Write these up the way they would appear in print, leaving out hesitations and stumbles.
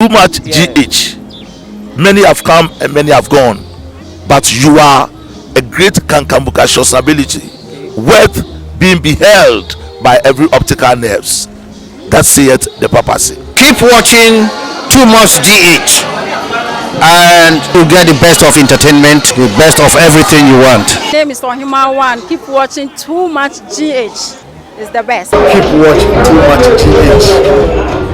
too much GH. Many have come and many have gone, but you are a great kankamuka ability, worth being beheld by every optical nerves. That saith the papacy. Keep watching Too Much GH, and you'll get the best of entertainment, the best of everything you want. My name is Ohima One. Keep watching Too Much GH. It's the best. Keep watching Too Much GH.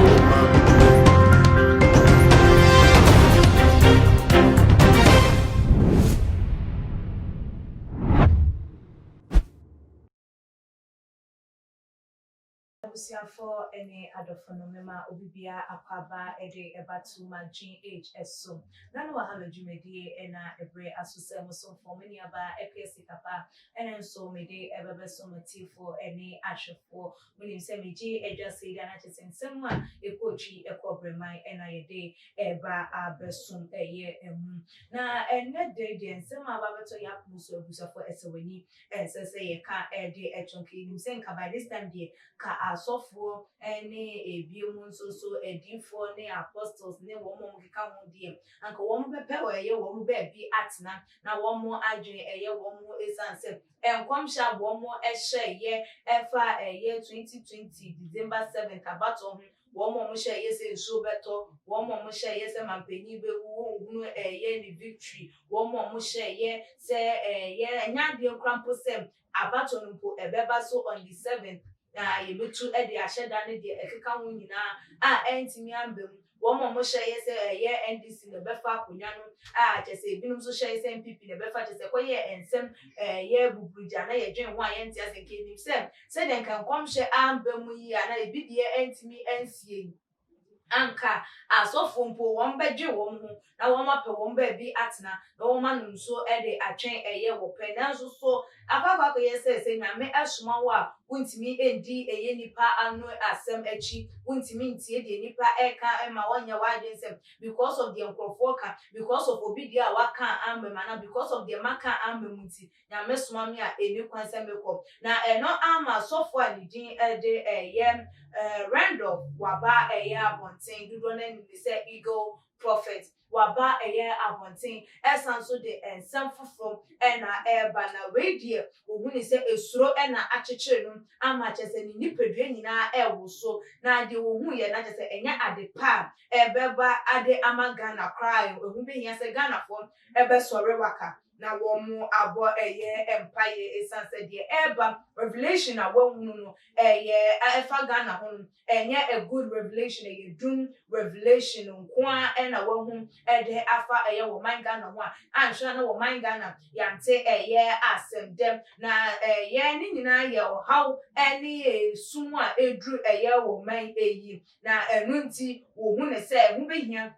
For any other phenomenon, Obibia Akaba, Ede Ebatuma, GH, so none will have a Jumedi and a bray association for many about APS Kapa, and then so may they ever be so motive for any action for William Semiji, a just say that it is in someone a coachy, a corporate my NIA Eba Abesum a year and moon. Now, and that day, then some of our to Yapuso for SOE and say a car a day at Chunky, him by this time, dear. Ka asofo ene ebiemu nso so edifo ne apostles ne wo mo keka ho die anka wo mo bepe wo ye wo mo be bi atena na wo mo adwen eye wo mo esanse enkwamsha wo mo ehye ye efa eye 2020 December 7th abato wo mo hye ye se nso beto wo mo hye ye se mampani be wu hunu eye ni victory wo mo hye ye se ye nyade krampo sem abato no po ebeba so on the 7th you look to Eddie, I shed down the Ekawuna, Antimi Ambum, one more share, yes, a year and this in the Befa Punyano, just say, Binum so share same people, the Befa just a quiet and some year Bujana, a gem, why and just and came himself. Said then can come share Ambum, and I be the Antimi and seeing. Anka asofo mpo won beje won ho na won mape won ba bi atena na won manum so e de atwen eye wo pe nanso so akwa yese nyame asoma wo a untimi endi eye nipa anu asem achi untimi ntie de nipa eka ema wonya wadensem because of the enkrofo ka because of obidi a waka ambema na because of the maka ambemuti nyame soma me a eni kwansem ekọ na eno ama sofo ani din e de eye Randolph waba eye abonten dudo na ni say eagle prophet waba eye abonten esan so de ensem foforo na eba na radio ohuni say esuro na achechire no ama chese ni nipadua nyina ewo so na de ohun ye na chese enya adepa ebeba ade amaga na cry ohun be hia say Ghana for ebe sore waka na womu abo eye empire esanse de eba revelation na womu no eye efa Ghana ho enye a good revelation eye dum revelation nkoa na wohu de afa eye wo man Ghana ho anhwa na wo man Ghana yante eye asem dem na eye ni nyina ye how ene sumu a edru eye wo man eyi na enunti wo hu ne se hu behia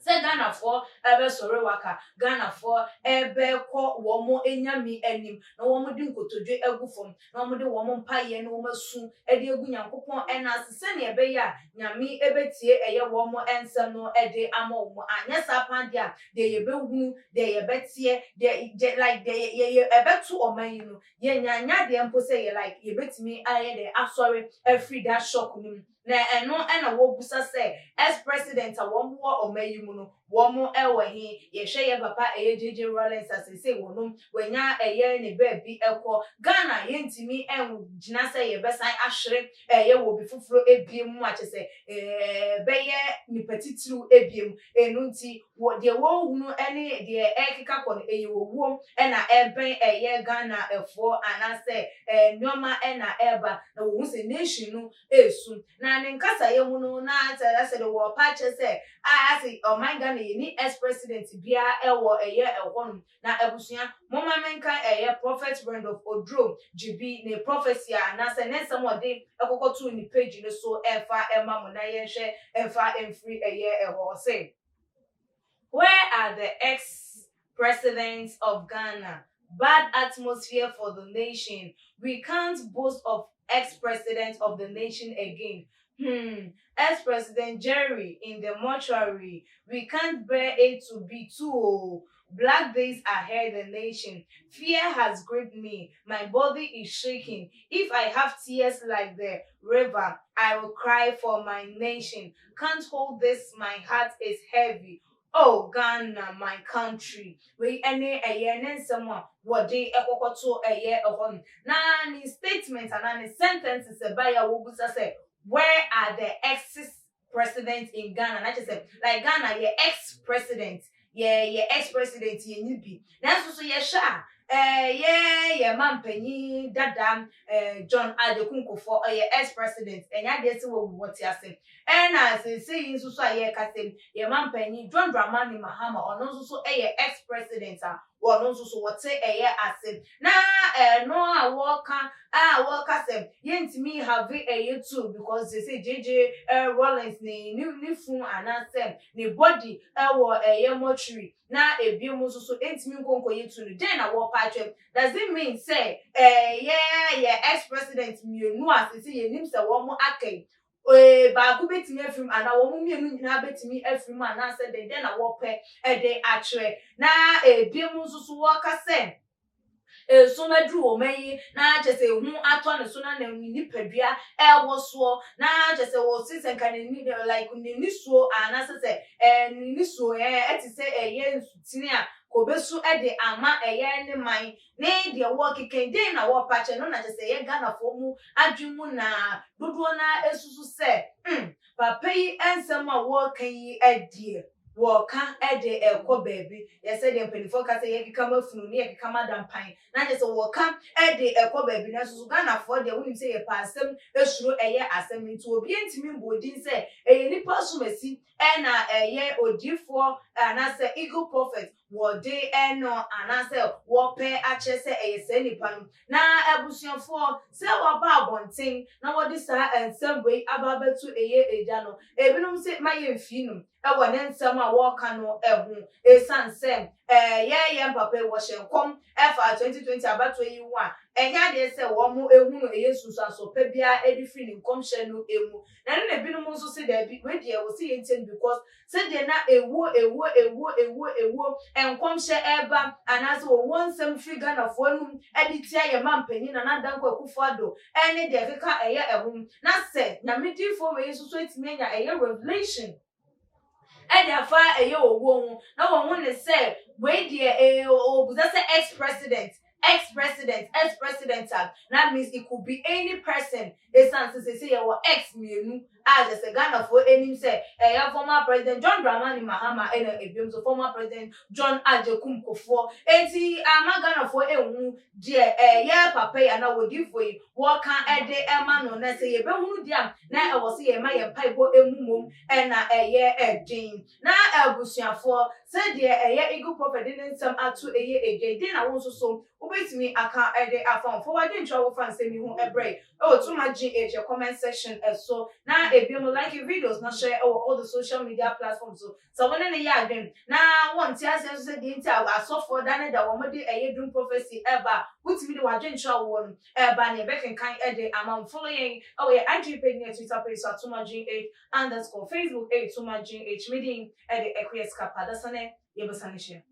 se Ghana for ebe sore waka Ghana for ebe ko wo mo enyami anim na wo mo di nkotodwe agufom na wo mo de wo mo mpaye na wo masu e de egu nyankopon ena asese ne ebe ya nyami ebetie eye wo mo ensem no e de ama wo mo anya sapande a de ye behu de ye betie de like de ye ebetu oman yi no ye nyanya de mpo se ye like ye betimi aye de asori every that shock nim na eno na wo busa se ex president a wo mo oman yi mu no wo mo ewo hi ye hwe ye papa JJ Rawlings asese wonum wanya eye ne ba bi ekọ Ghana ye ntimi en gina se ye besan ahwere ye wo bi fufuro ebiem a chese beye nipatitiru ebiem enunti wo de wo hunu ene de ekeka kọ eye wo wom na eben eye Ghana efo anase nyoma na eba na wo se nation no esu na ne nkasa ye mu no na ase de wo pa chese ase o man Ghana ye ni ex president bia ewo eye ehonum na abusua moma menka eye prophet Randolph Odro GB ne prophecy anase ne samode ekokotu ni page ne so efa ema mo na ye hwe efa emfree eye eho say where are the ex-presidents of Ghana? Bad atmosphere for the nation. We can't boast of ex-president of the nation again. Ex-President Jerry in the mortuary. We can't bear it to be too old. Black days ahead the nation. Fear has gripped me. My body is shaking. If I have tears like the river, I will cry for my nation. Can't hold this, my heart is heavy. Oh Ghana, my country. We any a year and someone what day a to a year of na ni statements and any sentences by a wubusa say where are the ex-presidents in Ghana? And I just said like Ghana, your ex-president, yeah, your ex-president, yeah, you be. That's also yeah, sha. Yeah, man, penny, dada, John Adekunko for your ex-president, and I guess what you say. And as I say, in Susa, yeah, man, penny, John Dramani Mahama, or no, so a ex-president, or no, so what say a year as him. Nah, no, I walk as him. Yen to me have a year too, because they say JJ Rawlings, new phone, and I said, the body, a year mortuary. Na ebiom so entimi nkonko yetu no den na wo patwem does it mean say yeah ex-president mienu asese yenim se wo mo akai ba ku betimi afim ana wo mo mienu nyina betimi afim ana se den na wo pe de atwe na ebiom so wo ka se so na dru o mayi na chese hu ato ne so na ni padua wo so na chese wo sisen kan ni like ni so ana se ni so eti se ye nsutini a kobesu de ama eye ne man ne de wo keken den na wo pache no na chese ye Ghana fo mu adwemu na dodo na esusu se papa yi ensem a wo kan yi adie Waka ede ekwo baby yes said dem penifo ka say ye kama funu ne ye kama dampan na je say waka ede ekwo baby na so Ghana for de woni say ye pasem esuro eye asem nti obi entimi mbodin say eye nipa sumasi e na eye odifo na say eagle prophet wo de eno ana say wo pe ache say eye say nipa no na abusuafo say wo ba abonten na wo de sa ensem we ababetu eye eja no ebinom say maye mfinum ewo ne nsem a wo ka no ehu esansem ye papa wo hyenkom efa 2020 abato yi hu a enya de se wo mu ehu no yesusu asopa bia edifri ni komhye no emu na ne binom nso se da bi we de wo se yenten because se de na ewu enkomhye eba anase wo wonsem figa na fo anum editia ye mampanyi na danko akufo ado ene de keka eye ehum na se na medifo we yesusu etimi enya eye revelation and afa eye owo na wo ne say we dey obuza say ex-president that means it could be any person say your ex mienu as a Ghana for any say former president John Dramani Mahama and a so former president John Adekunko for enti ama Ghana for ehunu de yeah papa ya na wodi for yi wo kan ede ema no na say ye be hunu dia na e wo say ye ma ye paibo emumom na edin na abusuafo say de eagle prophet didn't some atu again na won so ubetimi aka ede afon forward intro wo fan say mi hu ebre too much GH comment section so na ebiom like videos na share all the social media platforms so when na ya adwen na won ti ase so say de ntia aso for dan da wo mode drum prophecy eba utimi de wadwen intro wo no eba na be kan ede am following ye IG page na Twitter page so too much GH _ Facebook too much GH meeting ede equies kapa da sane ye besane share